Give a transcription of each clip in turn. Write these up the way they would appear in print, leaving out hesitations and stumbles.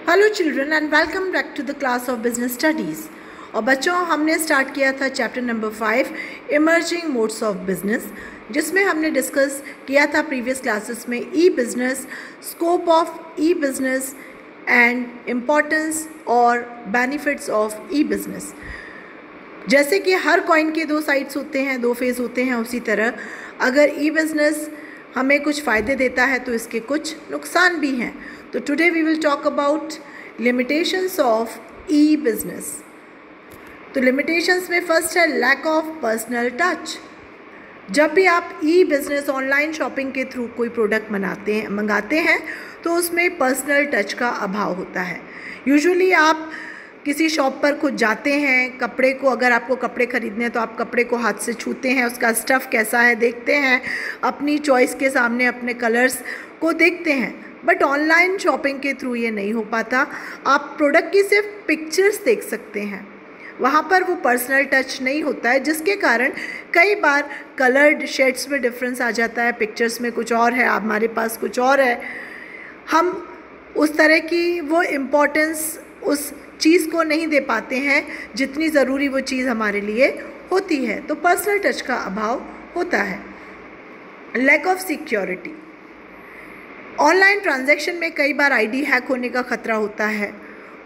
Hello children and welcome back to the class of business studies. और बच्चों, हमने start किया था chapter number 5 emerging modes of business, जिसमें हमने डिस्कस किया था प्रीवियस क्लासेस में E business, scope of E business and importance और बेनिफिट्स ऑफ ई बिजनेस। जैसे कि हर कॉइन के दो साइड्स होते हैं, दो फेस होते हैं, उसी तरह अगर ई बिजनेस हमें कुछ फ़ायदे देता है तो इसके कुछ नुकसान भी हैं। तो today we will talk about limitations of E business. तो लिमिटेशंस में फर्स्ट है लैक ऑफ पर्सनल टच। जब भी आप ई बिजनेस ऑनलाइन शॉपिंग के थ्रू कोई प्रोडक्ट मंगाते हैं तो उसमें पर्सनल टच का अभाव होता है। यूजुअली आप किसी शॉप पर खुद जाते हैं, कपड़े को अगर आपको कपड़े ख़रीदने हैं तो आप कपड़े को हाथ से छूते हैं, उसका स्टफ़ कैसा है देखते हैं, अपनी चॉइस के सामने अपने कलर्स को देखते हैं। बट ऑनलाइन शॉपिंग के थ्रू ये नहीं हो पाता। आप प्रोडक्ट की सिर्फ पिक्चर्स देख सकते हैं, वहाँ पर वो पर्सनल टच नहीं होता है, जिसके कारण कई बार कलर्ड शेड्स में डिफरेंस आ जाता है। पिक्चर्स में कुछ और है, हमारे पास कुछ और है। हम उस तरह की वो इम्पोर्टेंस उस चीज़ को नहीं दे पाते हैं जितनी ज़रूरी वो चीज़ हमारे लिए होती है। तो पर्सनल टच का अभाव होता है। Lack of security. Online transaction में कई बार आईडी हैक होने का ख़तरा होता है।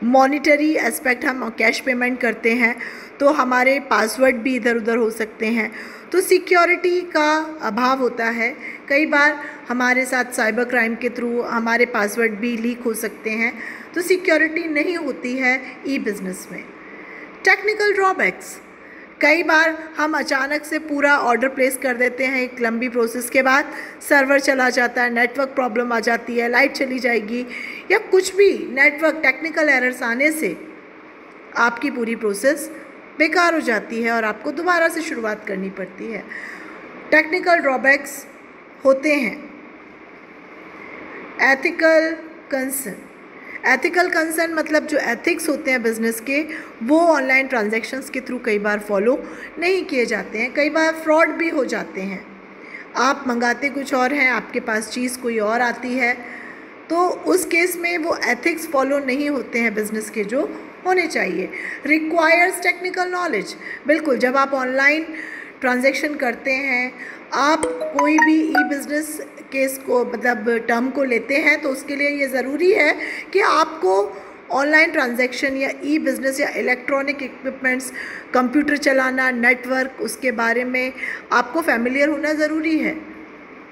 मॉनिटरी एस्पेक्ट, हम कैश पेमेंट करते हैं तो हमारे पासवर्ड भी इधर उधर हो सकते हैं, तो सिक्योरिटी का अभाव होता है। कई बार हमारे साथ साइबर क्राइम के थ्रू हमारे पासवर्ड भी लीक हो सकते हैं, तो सिक्योरिटी नहीं होती है ई बिज़नेस में। टेक्निकल ड्रॉबैक्स, कई बार हम अचानक से पूरा ऑर्डर प्लेस कर देते हैं, एक लंबी प्रोसेस के बाद सर्वर चला जाता है, नेटवर्क प्रॉब्लम आ जाती है, लाइट चली जाएगी या कुछ भी नेटवर्क टेक्निकल एरर्स आने से आपकी पूरी प्रोसेस बेकार हो जाती है और आपको दोबारा से शुरुआत करनी पड़ती है। टेक्निकल ड्रॉबैक्स होते हैं। Ethical concern. एथिकल कंसर्न मतलब जो एथिक्स होते हैं बिज़नेस के, वो ऑनलाइन ट्रांजैक्शंस के थ्रू कई बार फॉलो नहीं किए जाते हैं। कई बार फ्रॉड भी हो जाते हैं। आप मंगाते कुछ और हैं, आपके पास चीज़ कोई और आती है, तो उस केस में वो एथिक्स फॉलो नहीं होते हैं बिज़नेस के जो होने चाहिए। Requires technical knowledge. बिल्कुल, जब आप ऑनलाइन ट्रांजैक्शन करते हैं, आप कोई भी ई बिज़नेस केस को मतलब टर्म को लेते हैं, तो उसके लिए ये ज़रूरी है कि आपको ऑनलाइन ट्रांजैक्शन या ई बिज़नेस या इलेक्ट्रॉनिक इक्विपमेंट्स, कंप्यूटर चलाना, नेटवर्क, उसके बारे में आपको फैमिलियर होना ज़रूरी है।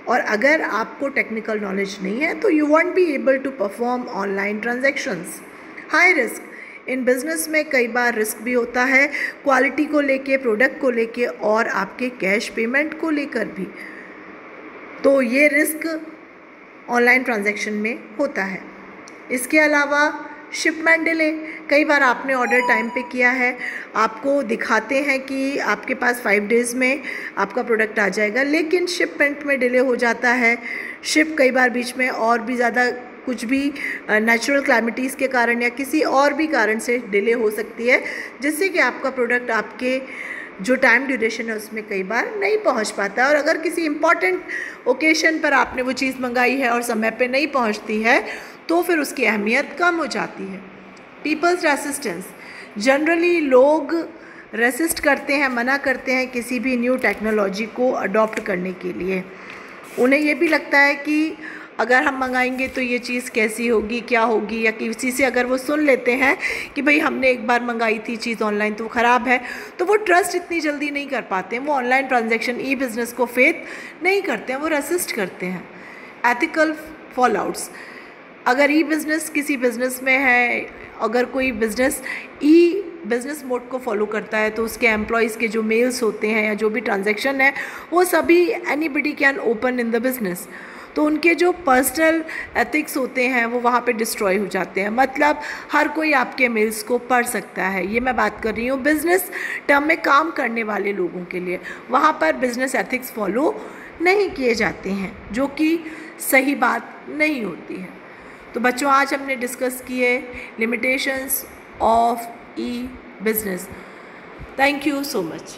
और अगर आपको टेक्निकल नॉलेज नहीं है तो you won't be able to perform online transactions. High risk. In business में कई बार रिस्क भी होता है, क्वालिटी को लेके, प्रोडक्ट को लेके और आपके कैश पेमेंट को लेकर भी। तो ये रिस्क ऑनलाइन ट्रांजैक्शन में होता है। इसके अलावा शिपमेंट डिले। कई बार आपने ऑर्डर टाइम पे किया है, आपको दिखाते हैं कि आपके पास 5 डेज़ में आपका प्रोडक्ट आ जाएगा, लेकिन शिपमेंट में डिले हो जाता है। शिप कई बार बीच में और भी ज़्यादा कुछ भी नेचुरल क्लाइमिटीज़ के कारण या किसी और भी कारण से डिले हो सकती है, जिससे कि आपका प्रोडक्ट आपके जो टाइम ड्यूरेशन है उसमें कई बार नहीं पहुंच पाता। और अगर किसी इम्पॉर्टेंट ओकेशन पर आपने वो चीज़ मंगाई है और समय पे नहीं पहुंचती है तो फिर उसकी अहमियत कम हो जाती है। People's resistance. जनरली लोग रेसिस्ट करते हैं, मना करते हैं किसी भी न्यू टेक्नोलॉजी को अडॉप्ट करने के लिए। उन्हें ये भी लगता है कि अगर हम मंगाएंगे तो ये चीज़ कैसी होगी, क्या होगी, या किसी से अगर वो सुन लेते हैं कि भाई हमने एक बार मंगाई थी चीज़ ऑनलाइन तो वो ख़राब है, तो वो ट्रस्ट इतनी जल्दी नहीं कर पाते हैं। वो ऑनलाइन ट्रांजैक्शन ई बिज़नेस को फेथ नहीं करते हैं, वो रेसिस्ट करते हैं। एथिकल फॉलआउट्स। अगर ई बिज़नेस किसी बिज़नेस में है, अगर कोई बिज़नेस ई बिज़नेस मोड को फॉलो करता है तो उसके एम्प्लॉयज़ के जो मेल्स होते हैं या जो भी ट्रांजैक्शन है वो सभी anybody can open in the business, तो उनके जो पर्सनल एथिक्स होते हैं वो वहाँ पे डिस्ट्रॉय हो जाते हैं। मतलब हर कोई आपके मेल्स को पढ़ सकता है। ये मैं बात कर रही हूँ बिज़नेस टर्म में काम करने वाले लोगों के लिए। वहाँ पर बिज़नेस एथिक्स फॉलो नहीं किए जाते हैं, जो कि सही बात नहीं होती है। तो बच्चों, आज हमने डिस्कस किए limitations of E business. Thank you so much.